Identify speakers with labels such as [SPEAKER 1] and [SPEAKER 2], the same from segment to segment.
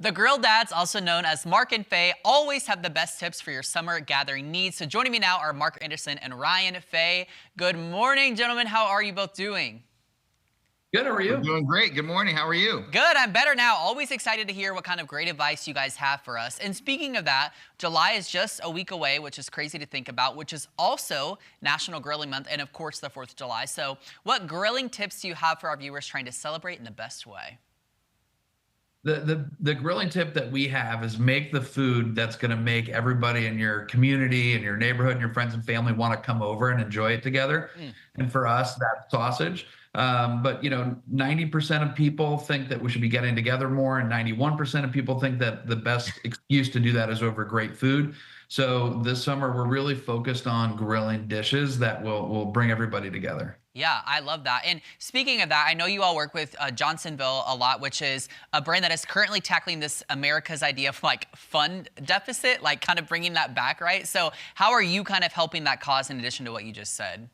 [SPEAKER 1] The Grill Dads, also known as Mark and Faye, always have the best tips for your summer gathering needs. So joining me now are Mark Anderson and Ryan Faye. Good morning, gentlemen. How are you both doing?
[SPEAKER 2] Good, how are
[SPEAKER 3] We're
[SPEAKER 2] you?
[SPEAKER 3] doing great. Good morning. How are you?
[SPEAKER 1] Good, I'm better now. Always excited to hear what kind of great advice you guys have for us. And speaking of that, July is just a week away, which is crazy to think about, which is also National Grilling Month and, of course, the 4th of July. So what grilling tips do you have for our viewers trying to celebrate in the best way?
[SPEAKER 2] The grilling tip that we have is make the food that's going to make everybody in your community and your neighborhood and your friends and family want to come over and enjoy it together.
[SPEAKER 1] Mm.
[SPEAKER 2] And for us, that's sausage. But 90% of people think that we should be getting together more, and 91% of people think that the best excuse to do that is over great food. So this summer, we're really focused on grilling dishes that will bring everybody together.
[SPEAKER 1] Yeah, I love that. And speaking of that, I know you all work with Johnsonville a lot, which is a brand that is currently tackling this America's idea of like fund deficit, like kind of bringing that back, right? So how are you kind of helping that cause in addition to what you just said?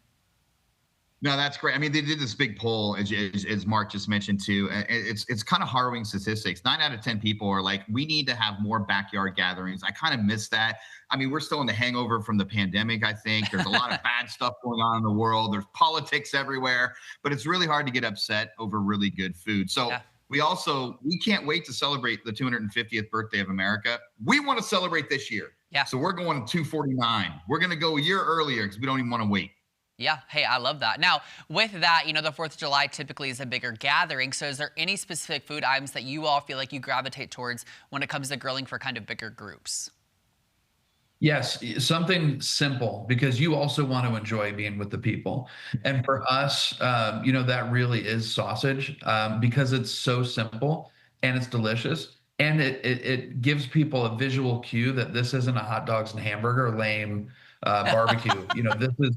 [SPEAKER 3] No, that's great. I mean, they did this big poll, as Mark just mentioned too. And it's kind of harrowing statistics. 9 out of 10 people are like, we need to have more backyard gatherings. I kind of miss that. I mean, we're still in the hangover from the pandemic. I think there's a lot of bad stuff going on in the world. There's politics everywhere, but it's really hard to get upset over really good food. So
[SPEAKER 1] Yeah.
[SPEAKER 3] we can't wait to celebrate the 250th birthday of America. We want to celebrate this year.
[SPEAKER 1] Yeah.
[SPEAKER 3] So we're going to 249. We're going to go a year earlier because we don't even want to wait.
[SPEAKER 1] Yeah, hey, I love that. Now, with that, the 4th of July typically is a bigger gathering. So is there any specific food items that you all feel like you gravitate towards when it comes to grilling for kind of bigger groups?
[SPEAKER 2] Yes, something simple because you also want to enjoy being with the people. And for us, that really is sausage because it's so simple and it's delicious. And it gives people a visual cue that this isn't a hot dogs and hamburger lame barbecue.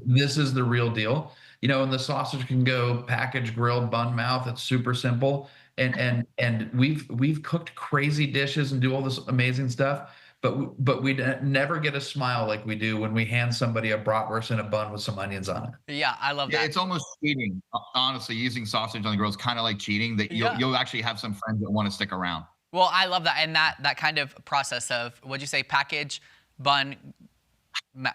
[SPEAKER 2] This is the real deal. And the sausage can go packaged, grilled, bun mouth. It's super simple. And we've cooked crazy dishes and do all this amazing stuff. But we never get a smile like we do when we hand somebody a bratwurst and a bun with some onions on it.
[SPEAKER 1] Yeah, I love
[SPEAKER 3] Yeah,
[SPEAKER 1] that.
[SPEAKER 3] it's almost cheating. Honestly, using sausage on the grill is kind of like cheating. That
[SPEAKER 1] Yeah.
[SPEAKER 3] you'll actually have some friends that want to stick around.
[SPEAKER 1] Well, I love that. And that kind of process of, what'd you say, package, bun,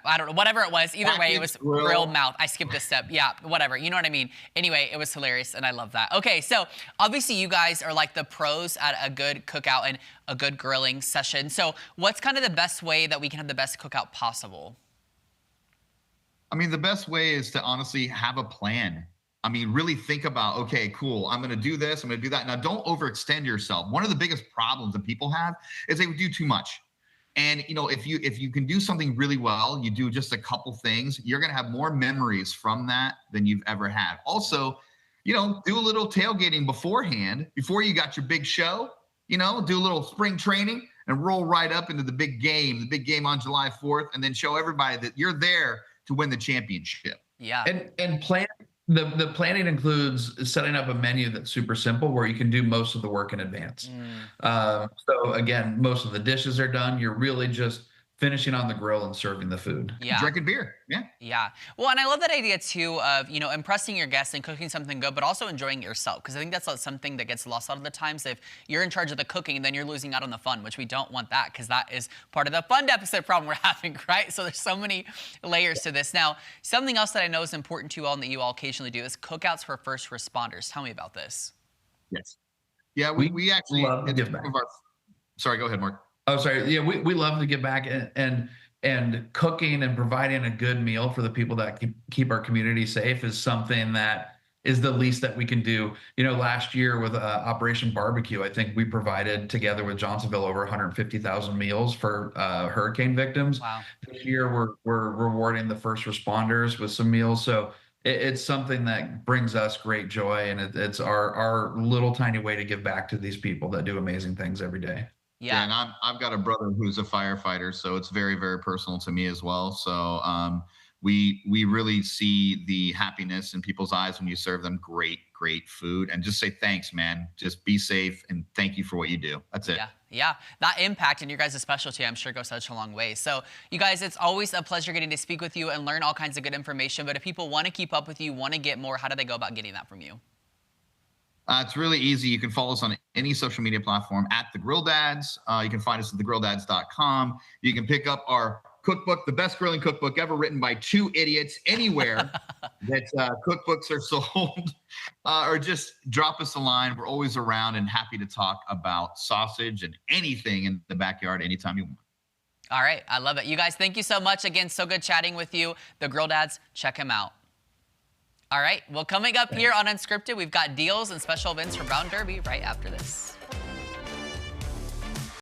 [SPEAKER 1] I don't know, whatever it was. Either way, it was
[SPEAKER 3] Package, grill.
[SPEAKER 1] grilled mouth. I skipped a step. Yeah, whatever. You know what I mean? Anyway, it was hilarious, and I love that. Okay, so obviously you guys are like the pros at a good cookout and a good grilling session. So what's kind of the best way that we can have the best cookout possible?
[SPEAKER 3] I mean, the best way is to honestly have a plan. I mean, really think about, okay, cool, I'm going to do this, I'm going to do that. Now, don't overextend yourself. One of the biggest problems that people have is they do too much. And if you can do something really well, you do just a couple things, you're going to have more memories from that than you've ever had. Also, do a little tailgating beforehand, before you got your big show. Do a little spring training and roll right up into the big game on July 4th, and then show everybody that you're there to win the championship.
[SPEAKER 1] Yeah.
[SPEAKER 2] And plan the planning includes setting up a menu that's super simple where you can do most of the work in advance. So again, most of the dishes are done. You're really just finishing on the grill and serving the food.
[SPEAKER 1] Yeah.
[SPEAKER 3] Drinking beer. Yeah.
[SPEAKER 1] Yeah. Well, and I love that idea too of, impressing your guests and cooking something good, but also enjoying it yourself. Because I think that's something that gets lost a lot of the times. If you're in charge of the cooking, then you're losing out on the fun, which we don't want that, because that is part of the fun deficit problem we're having, right? So there's so many layers to this. Now, something else that I know is important to you all and that you all occasionally do is cookouts for first responders. Tell me about this.
[SPEAKER 3] Yes. Yeah, we actually
[SPEAKER 2] love to
[SPEAKER 3] it's
[SPEAKER 2] give back.
[SPEAKER 3] one of our. Sorry, go ahead, Mark.
[SPEAKER 2] Oh, sorry. Yeah, we love to give back and cooking and providing a good meal for the people that keep our community safe is something that is the least that we can do. Last year with Operation Barbecue, I think we provided together with Johnsonville over 150,000 meals for hurricane victims.
[SPEAKER 1] Wow.
[SPEAKER 2] This year we're rewarding the first responders with some meals. So it's something that brings us great joy, and it's our little tiny way to give back to these people that do amazing things every day.
[SPEAKER 1] Yeah.
[SPEAKER 3] And I've got a brother who's a firefighter, so it's very, very personal to me as well. So we really see the happiness in people's eyes when you serve them great food, and just say thanks, man. Just be safe and thank you for what you do. That's it.
[SPEAKER 1] Yeah. Yeah, that impact and your guys' specialty, I'm sure, goes such a long way. So, you guys, it's always a pleasure getting to speak with you and learn all kinds of good information. But if people want to keep up with you, want to get more, how do they go about getting that from you?
[SPEAKER 3] It's really easy. You can follow us on any social media platform at The Grill Dads. You can find us at thegrildads.com. You can pick up our cookbook, the best grilling cookbook ever written by two idiots, anywhere that cookbooks are sold, or just drop us a line. We're always around and happy to talk about sausage and anything in the backyard anytime you want.
[SPEAKER 1] All right, I love it. You guys, thank you so much. Again, so good chatting with you. The Grill Dads, check him out. All right, well, coming up here on Unscripted, we've got deals and special events for Brown Derby right after this.